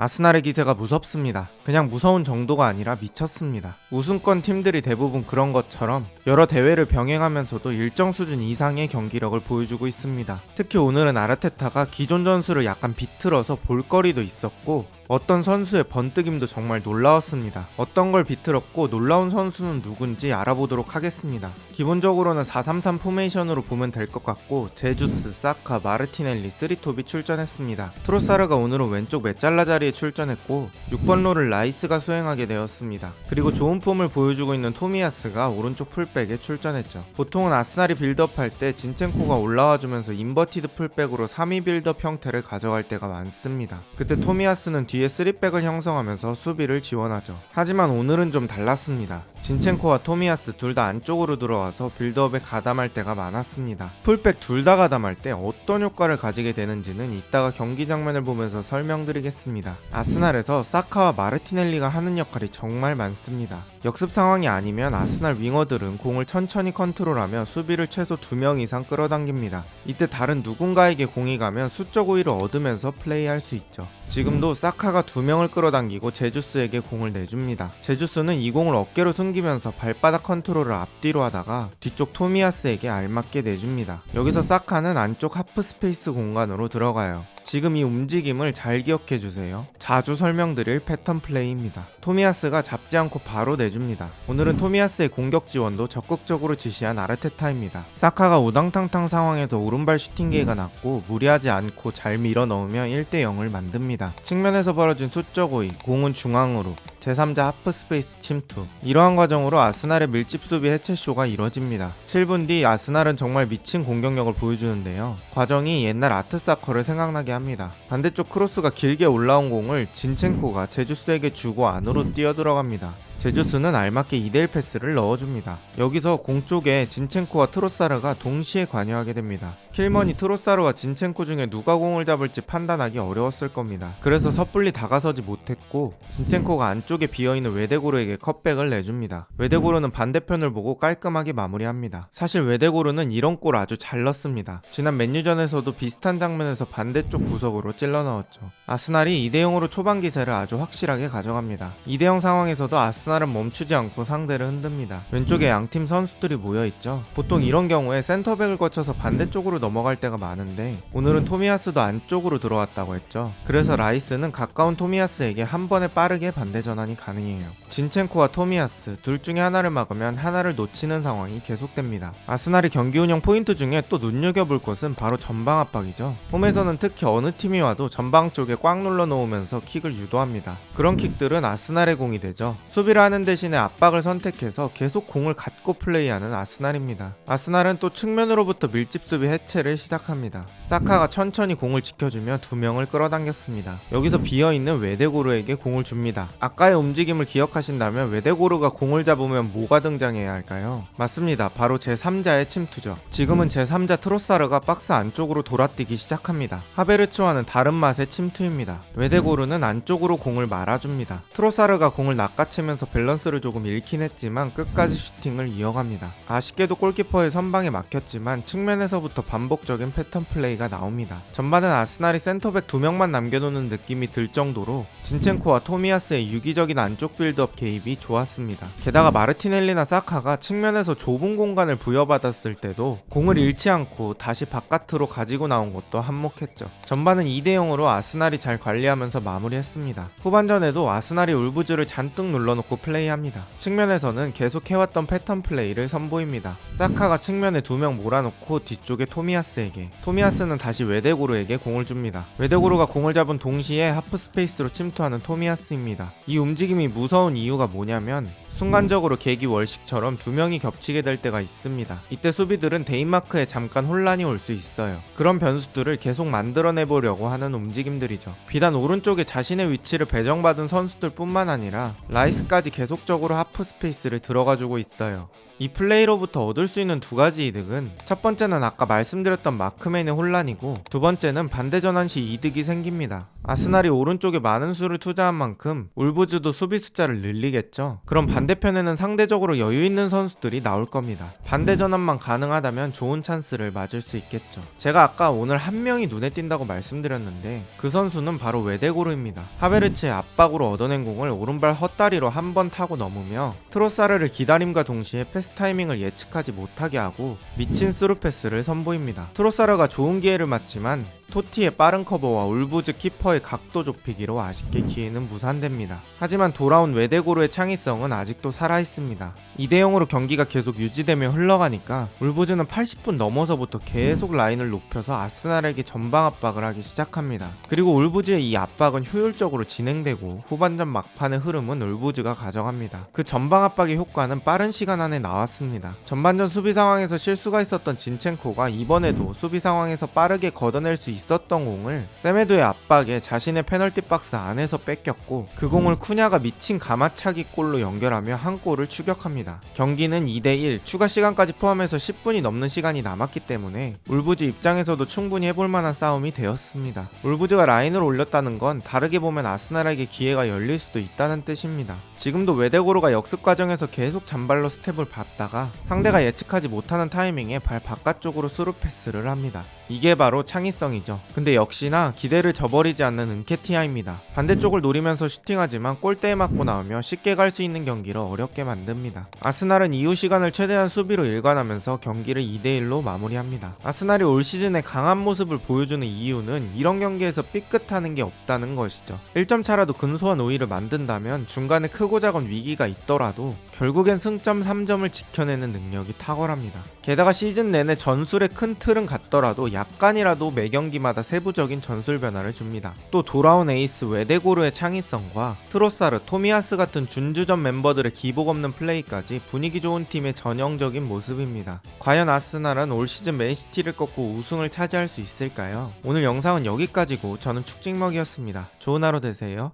아스날의 기세가 무섭습니다. 그냥 무서운 정도가 아니라 미쳤습니다. 우승권 팀들이 대부분 그런 것처럼 여러 대회를 병행하면서도 일정 수준 이상의 경기력을 보여주고 있습니다. 특히 오늘은 아르테타가 기존 전술을 약간 비틀어서 볼거리도 있었고 어떤 선수의 번뜩임도 정말 놀라웠습니다. 어떤 걸 비틀었고 놀라운 선수는 누군지 알아보도록 하겠습니다. 기본적으로는 4-3-3 포메이션으로 보면 될 것 같고 제주스, 사카, 마르티넬리, 쓰리톱이 출전했습니다. 트로사르가 오늘은 왼쪽 메짤라 자리에 출전했고 6번 롤을 라이스가 수행하게 되었습니다. 그리고 좋은 폼을 보여주고 있는 토미야스가 오른쪽 풀백에 출전했죠. 보통은 아스날이 빌드업할 때 진첸코가 올라와주면서 인버티드 풀백으로 3위 빌드업 형태를 가져갈 때가 많습니다. 그때 토미야스는 뒤에 3백을 형성하면서 수비를 지원하죠. 하지만 오늘은 좀 달랐습니다. 진첸코와 토미야스 둘 다 안쪽으로 들어와서 빌드업에 가담할 때가 많았습니다. 풀백 둘 다 가담할 때 어떤 효과를 가지게 되는지는 이따가 경기 장면을 보면서 설명드리겠습니다. 아스날에서 사카와 마르티넬리가 하는 역할이 정말 많습니다. 역습 상황이 아니면 아스날 윙어들은 공을 천천히 컨트롤하며 수비를 최소 2명 이상 끌어당깁니다. 이때 다른 누군가에게 공이 가면 수적 우위를 얻으면서 플레이할 수 있죠. 지금도 사카가 2명을 끌어당기고 제주스에게 공을 내줍니다. 제주스는 이 공을 어깨로 숨기면서 발바닥 컨트롤을 앞뒤로 하다가 뒤쪽 토미야스에게 알맞게 내줍니다. 여기서 사카는 안쪽 하프 스페이스 공간으로 들어가요. 지금 이 움직임을 잘 기억해주세요. 자주 설명드릴 패턴 플레이입니다. 토미야스가 잡지 않고 바로 내줍니다. 오늘은 토미야스의 공격 지원도 적극적으로 지시한 아르테타입니다. 사카가 우당탕탕 상황에서 오른발 슈팅 기회가 났고 무리하지 않고 잘 밀어 넣으며 1대0을 만듭니다. 측면에서 벌어진 수적 오이, 공은 중앙으로 제3자 하프 스페이스 침투. 이러한 과정으로 아스날의 밀집 수비 해체쇼가 이뤄집니다. 7분 뒤 아스날은 정말 미친 공격력을 보여주는데요. 과정이 옛날 아트사커를 생각나게 합니다. 반대쪽 크로스가 길게 올라온 공을 진첸코가 제주스에게 주고 안으로 뛰어들어갑니다. 제주스는 알맞게 2대1 패스를 넣어줍니다. 여기서 공 쪽에 진첸코와 트로사르가 동시에 관여하게 됩니다. 킬머니 트로사르와 진첸코 중에 누가 공을 잡을지 판단하기 어려웠을 겁니다. 그래서 섣불리 다가서지 못했고 진첸코가 안쪽에 비어있는 웨데고르에게 컷백을 내줍니다. 웨데고르는 반대편을 보고 깔끔하게 마무리합니다. 사실 웨데고르는 이런 골 아주 잘 넣습니다. 지난 맨유전에서도 비슷한 장면에서 반대쪽 구석으로 찔러 넣었죠. 아스날이 2대0으로 초반 기세를 아주 확실하게 가져갑니다. 2대0 상황에서도 아스날은 멈추지 않고 상대를 흔듭니다. 왼쪽에 양팀 선수들이 모여있죠. 보통 이런 경우에 센터백을 거쳐서 반대쪽으로 넘어갈 때가 많은데 오늘은 토미야스도 안쪽으로 들어왔다고 했죠. 그래서 라이스는 가까운 토미야스에게 한 번에 빠르게 반대 전환이 가능해요. 진첸코와 토미야스 둘 중에 하나를 막으면 하나를 놓치는 상황이 계속됩니다. 아스날이 경기 운영 포인트 중에 또 눈여겨볼 것은 바로 전방 압박이죠. 홈에서는 특히 어느 팀이 와도 전방 쪽에 꽉 눌러 놓으면서 킥을 유도합니다. 그런 킥들은 아스날의 공이 되죠. 수비를 하는 대신에 압박을 선택해서 계속 공을 갖고 플레이하는 아스날입니다. 아스날은 또 측면으로부터 밀집 수비 해체를 시작합니다. 사카가 천천히 공을 지켜주며 2명을 끌어당겼습니다. 여기서 비어있는 웨데고르에게 공을 줍니다. 아까의 움직임을 기억하신다면 웨데고르가 공을 잡으면 뭐가 등장해야 할까요? 맞습니다. 바로 제3자의 침투죠. 지금은 제3자 트로사르가 박스 안쪽으로 돌아뛰기 시작합니다. 하베르츠와는 다른 맛의 침투입니다. 웨데고르는 안쪽으로 공을 말아줍니다. 트로사르가 공을 낚아채면서 밸런스를 조금 잃긴 했지만 끝까지 슈팅을 이어갑니다. 아쉽게도 골키퍼의 선방에 막혔지만 측면에서부터 반복적인 패턴 플레이가 나옵니다. 전반은 아스날이 센터백 2명만 남겨놓는 느낌이 들 정도로 진첸코와 토미야스의 유기적인 안쪽 빌드업 개입이 좋았습니다. 게다가 마르티넬리나 사카가 측면에서 좁은 공간을 부여받았을 때도 공을 잃지 않고 다시 바깥으로 가지고 나온 것도 한몫했죠. 전반은 2대0으로 아스날이 잘 관리하면서 마무리했습니다. 후반전에도 아스날이 울브즈를 잔뜩 눌러놓고 플레이합니다. 측면에서는 계속 해왔던 패턴 플레이를 선보입니다. 사카가 측면에 2명 몰아놓고 뒤쪽에 토미야스에게, 토미야스는 다시 웨데고르에게 공을 줍니다. 웨데고르가 공을 잡은 동시에 하프 스페이스로 침투하는 토미야스입니다. 이 움직임이 무서운 이유가 뭐냐면 순간적으로 계기 월식처럼 2명이 겹치게 될 때가 있습니다. 이때 수비들은 데인마크에 잠깐 혼란이 올 수 있어요. 그런 변수들을 계속 만들어내보려고 하는 움직임들이죠. 비단 오른쪽에 자신의 위치를 배정받은 선수들 뿐만 아니라 라이스까지 계속적으로 하프 스페이스를 들어가주고 있어요. 이 플레이로부터 얻을 수 있는 두 가지 이득은 첫 번째는 아까 말씀드렸던 마크맨의 혼란이고 두 번째는 반대 전환 시 이득이 생깁니다. 아스날이 오른쪽에 많은 수를 투자한 만큼 울브즈도 수비 숫자를 늘리겠죠. 그럼 반대편에는 상대적으로 여유 있는 선수들이 나올 겁니다. 반대 전환만 가능하다면 좋은 찬스를 맞을 수 있겠죠. 제가 아까 오늘 한 명이 눈에 띈다고 말씀드렸는데 그 선수는 바로 웨데고르입니다. 하베르츠의 압박으로 얻어낸 공을 오른발 헛다리로 한 번 타고 넘으며 트로사르를 기다림과 동시에 패스 타이밍을 예측하지 못하게 하고 미친 스루 패스를 선보입니다. 트로사르가 좋은 기회를 맞지만 토티의 빠른 커버와 울부즈 키퍼의 각도 좁히기로 아쉽게 기회는 무산됩니다. 하지만 돌아온 웨데고르의 창의성은 아직도 살아있습니다. 2대0으로 경기가 계속 유지되며 흘러가니까 울부즈는 80분 넘어서부터 계속 라인을 높여서 아스날에게 전방 압박을 하기 시작합니다. 그리고 울부즈의 이 압박은 효율적으로 진행되고 후반전 막판의 흐름은 울부즈가 가져갑니다. 그 전방 압박의 효과는 빠른 시간 안에 나왔습니다. 전반전 수비 상황에서 실수가 있었던 진첸코가 이번에도 수비 상황에서 빠르게 걷어낼 수 있었던 공을 세메도의 압박에 자신의 페널티 박스 안에서 뺏겼고 그 공을 쿠냐가 미친 가마차기 골로 연결하며 한 골을 추격합니다. 경기는 2대1 추가 시간까지 포함해서 10분이 넘는 시간이 남았기 때문에 울부즈 입장에서도 충분히 해볼 만한 싸움이 되었습니다. 울부즈가 라인을 올렸다는 건 다르게 보면 아스날에게 기회가 열릴 수도 있다는 뜻입니다. 지금도 웨데고르가 역습 과정에서 계속 잔발로 스텝을 밟다가 상대가 예측하지 못하는 타이밍에 발 바깥쪽으로 스루 패스를 합니다. 이게 바로 창의성이죠. 근데 역시나 기대를 저버리지 않는 은케티아입니다. 반대쪽을 노리면서 슈팅하지만 골대에 맞고 나오며 쉽게 갈 수 있는 경기를 어렵게 만듭니다. 아스날은 이후 시간을 최대한 수비로 일관하면서 경기를 2대1로 마무리합니다. 아스날이 올 시즌에 강한 모습을 보여주는 이유는 이런 경기에서 삐끗하는 게 없다는 것이죠. 1점 차라도 근소한 우위를 만든다면 중간에 크고 작은 위기가 있더라도 결국엔 승점 3점을 지켜내는 능력이 탁월합니다. 게다가 시즌 내내 전술의 큰 틀은 같더라도 약간이라도 매 경기마다 세부적인 전술 변화를 줍니다. 또 돌아온 에이스 웨데고르의 창의성과 트로사르, 토미야스 같은 준주전 멤버들의 기복 없는 플레이까지 분위기 좋은 팀의 전형적인 모습입니다. 과연 아스날은 올 시즌 맨시티를 꺾고 우승을 차지할 수 있을까요? 오늘 영상은 여기까지고 저는 축직먹이었습니다. 좋은 하루 되세요.